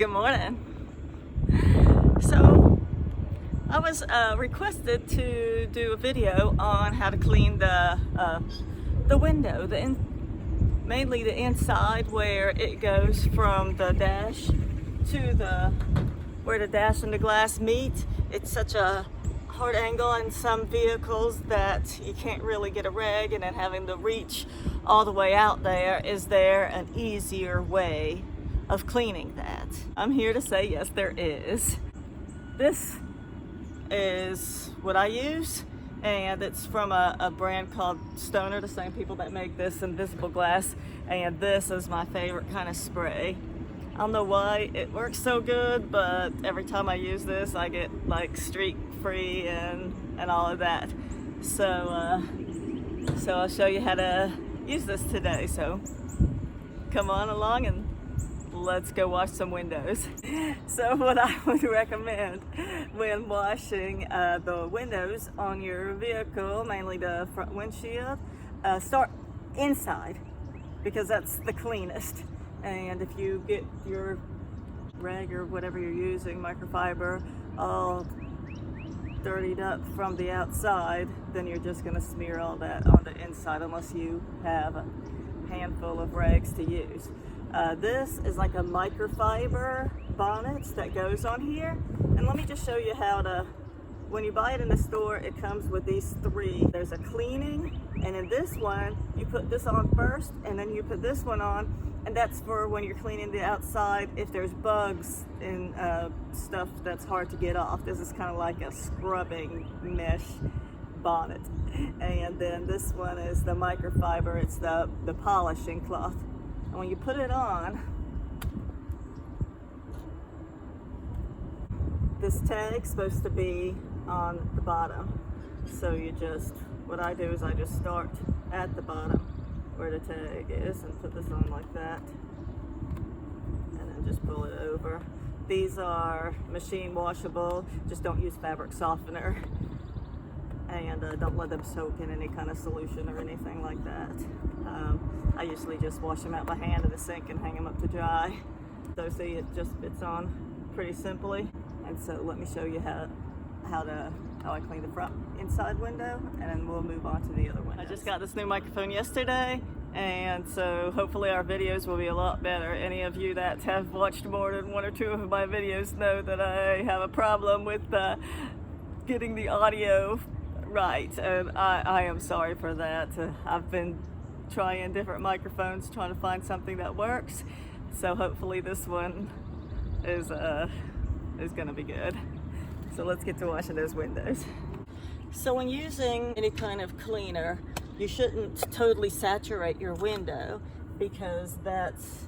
Good morning. So I was requested to do a video on how to clean the window, mainly the inside where it goes from the dash to where the dash and the glass meet. It's such a hard angle in some vehicles that you can't really get a rag, and then having to reach all the way out there. Is there an easier way of cleaning that? I'm here to say yes, there is. This is what I use, and it's from a brand called Stoner, the same people that make this invisible glass, and this is my favorite kind of spray. I don't know why it works so good, but every time I use this I get like streak free and all of that. So I'll show you how to use this today, so come on along and let's go wash some windows. So what I would recommend when washing the windows on your vehicle, mainly the front windshield, start inside because that's the cleanest. And if you get your rag or whatever you're using, microfiber, all dirtied up from the outside, then you're just going to smear all that on the inside unless you have a handful of rags to use. This is like a microfiber bonnet that goes on here, and let me just show you how to, when you buy it in the store, it comes with these three. There's a cleaning, and in this one you put this on first and then you put this one on, and that's for when you're cleaning the outside if there's bugs and stuff that's hard to get off. This is kind of like a scrubbing mesh bonnet. And then this one is the microfiber, it's the polishing cloth. And when you put it on, this tag's supposed to be on the bottom. So what I do is I just start at the bottom where the tag is and put this on like that, and then just pull it over. These are machine washable, just don't use fabric softener, and don't let them soak in any kind of solution or anything like that. I usually just wash them out by hand in the sink and hang them up to dry. So see, it just fits on pretty simply. And so let me show you how I clean the front inside window, and then we'll move on to the other windows. I just got this new microphone yesterday, and so hopefully our videos will be a lot better. Any of you that have watched more than one or two of my videos know that I have a problem with getting the audio right, and I am sorry for that. I've been trying different microphones, trying to find something that works, so hopefully this one is gonna be good. So let's get to washing those windows. So when using any kind of cleaner, you shouldn't totally saturate your window, because that's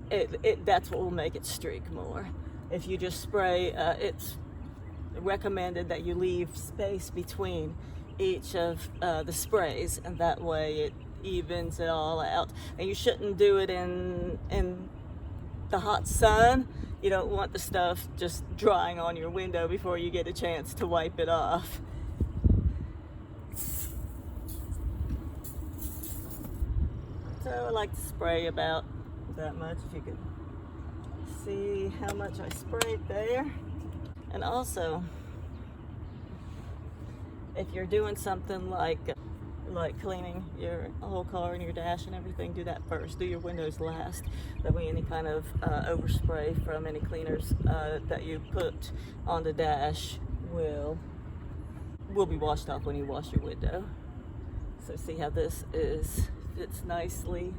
what will make it streak more. If you just spray, it's recommended that you leave space between each of the sprays, and that way it evens it all out. And you shouldn't do it in the hot sun. You don't want the stuff just drying on your window before you get a chance to wipe it off. So I like to spray about that much, if you can see how much I sprayed there. And also, if you're doing something like cleaning your whole car and your dash and everything, do that first. Do your windows last. That way any kind of overspray from any cleaners that you put on the dash will be washed off when you wash your window. So see how this fits nicely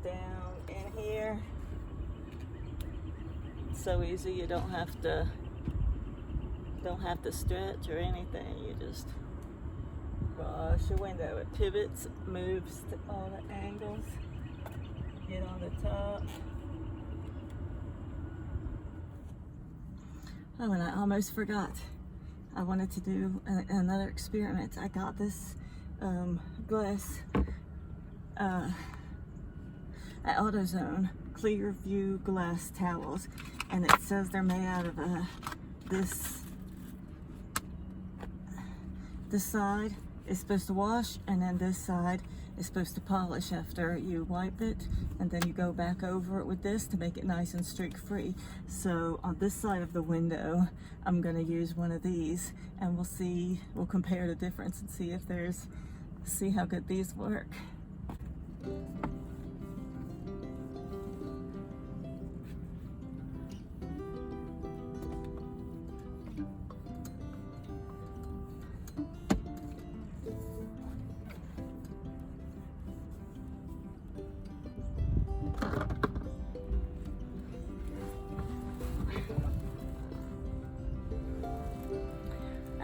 down in here. It's so easy, you don't have to stretch or anything. You just wash your window. It pivots, moves to all the angles. Get on the top. Oh, and I almost forgot. I wanted to do another experiment. I got this glass at Autozone, clear view glass towels, and it says they're made out of this side is supposed to wash, and then this side is supposed to polish after you wipe it, and then you go back over it with this to make it nice and streak free. So on this side of the window, I'm going to use one of these, and we'll compare the difference and see how good these work.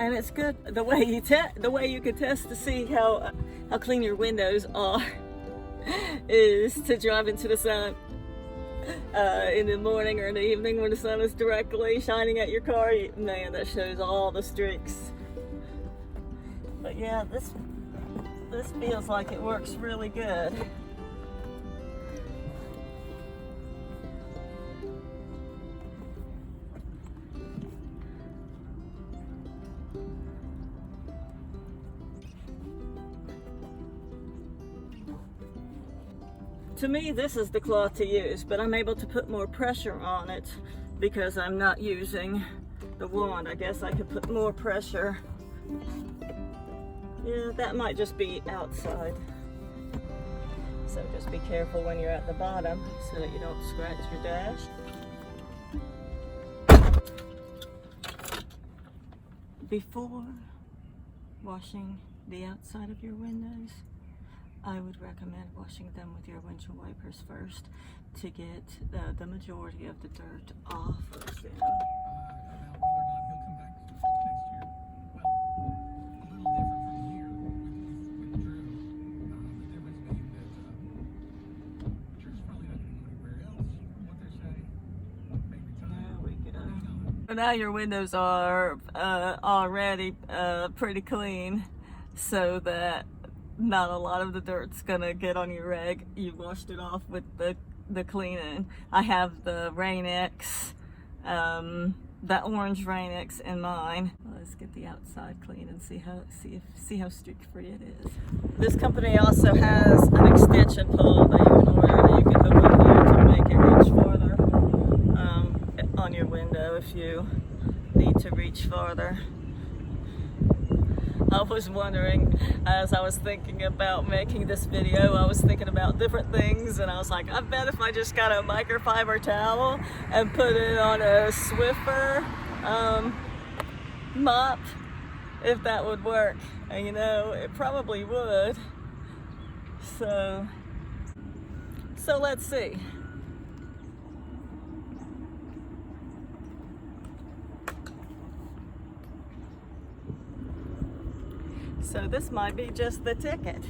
And it's good the way you can test to see how clean your windows are is to drive into the sun in the morning or in the evening when the sun is directly shining at your car. Man, that shows all the streaks. But yeah, this feels like it works really good. To me, this is the cloth to use, but I'm able to put more pressure on it because I'm not using the wand. I guess I could put more pressure. Yeah, that might just be outside. So just be careful when you're at the bottom so that you don't scratch your dash. Before washing the outside of your windows, I would recommend washing them with your windshield wipers first to get the majority of the dirt off of them. Now your windows are already pretty clean, so that not a lot of the dirt's gonna get on your rag. You washed it off with the cleaning. I have the Rain-X, that orange Rain-X in mine. Let's get the outside clean and see how streak free it is. This company also has an extension pole that you can order that you can hook on here to make it reach farther on your window if you need to reach farther. I was wondering, as I was thinking about making this video, I was thinking about different things, and I was like, I bet if I just got a microfiber towel and put it on a Swiffer mop, if that would work. And you know, it probably would. So let's see. So this might be just the ticket.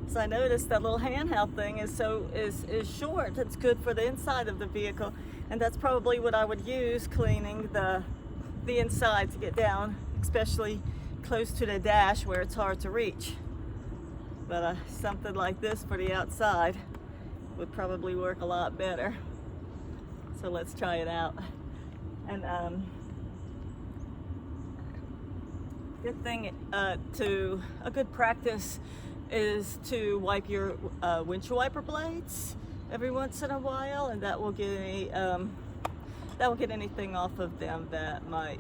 So I noticed that little handheld thing is short. It's good for the inside of the vehicle, and that's probably what I would use cleaning the inside to get down, especially close to the dash where it's hard to reach. But something like this for the outside would probably work a lot better. So let's try it out. And a good practice is to wipe your windshield wiper blades every once in a while, and that will get anything off of them that might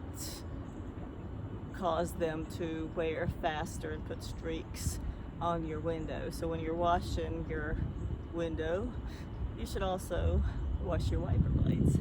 cause them to wear faster and put streaks on your window. So when you're washing your window, you should also wash your wiper blades.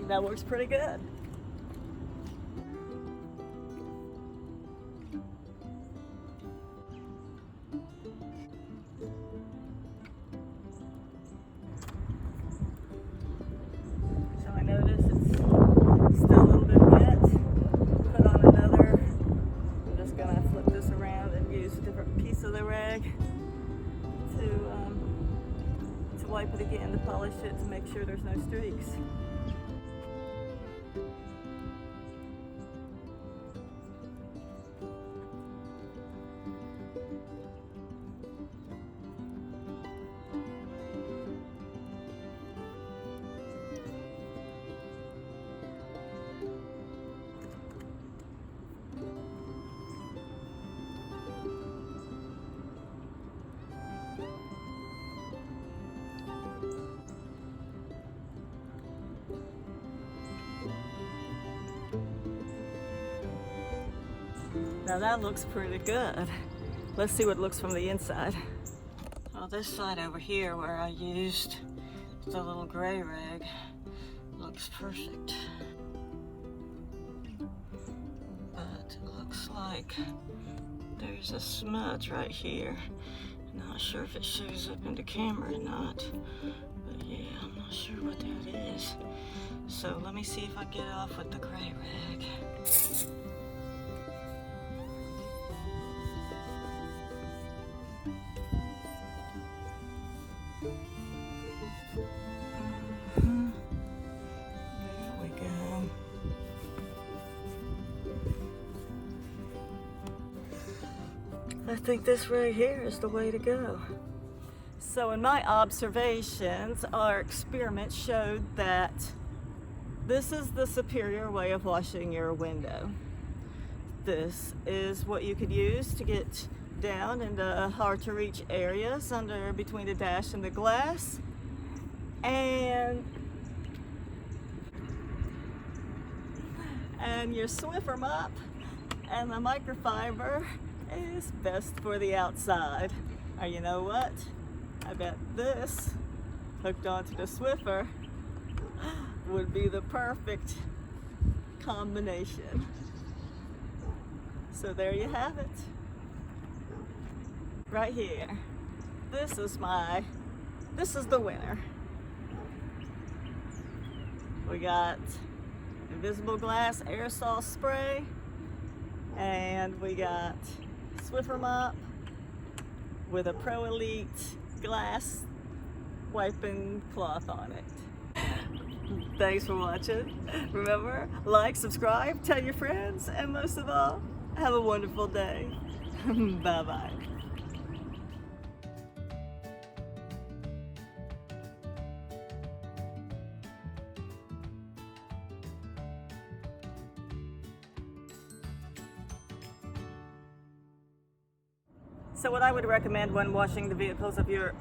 That works pretty good. So I notice it's still a little bit wet. Put on another. I'm just gonna flip this around and use a different piece of the rag to wipe it again to polish polish it to make sure there's no streaks. Now that looks pretty good. Let's see what it looks from the inside. Well, this side over here where I used the little gray rag looks perfect. But it looks like there's a smudge right here. Not sure if it shows up in the camera or not. But yeah, I'm not sure what that is. So let me see if I get off with the gray rag. I think this right here is the way to go. So in my observations, our experiment showed that this is the superior way of washing your window. This is what you could use to get down in the hard to reach areas under between the dash and the glass. And your Swiffer mop and the microfiber is best for the outside. Or you know what? I bet this hooked onto the Swiffer would be the perfect combination. So there you have it. Right here. This is the winner. We got invisible glass aerosol spray, and we got Swiffer mop with a Pro Elite glass wiping cloth on it. Thanks for watching. Remember, like, subscribe, tell your friends, and most of all, have a wonderful day. Bye-bye. So what I would recommend when washing the vehicles of your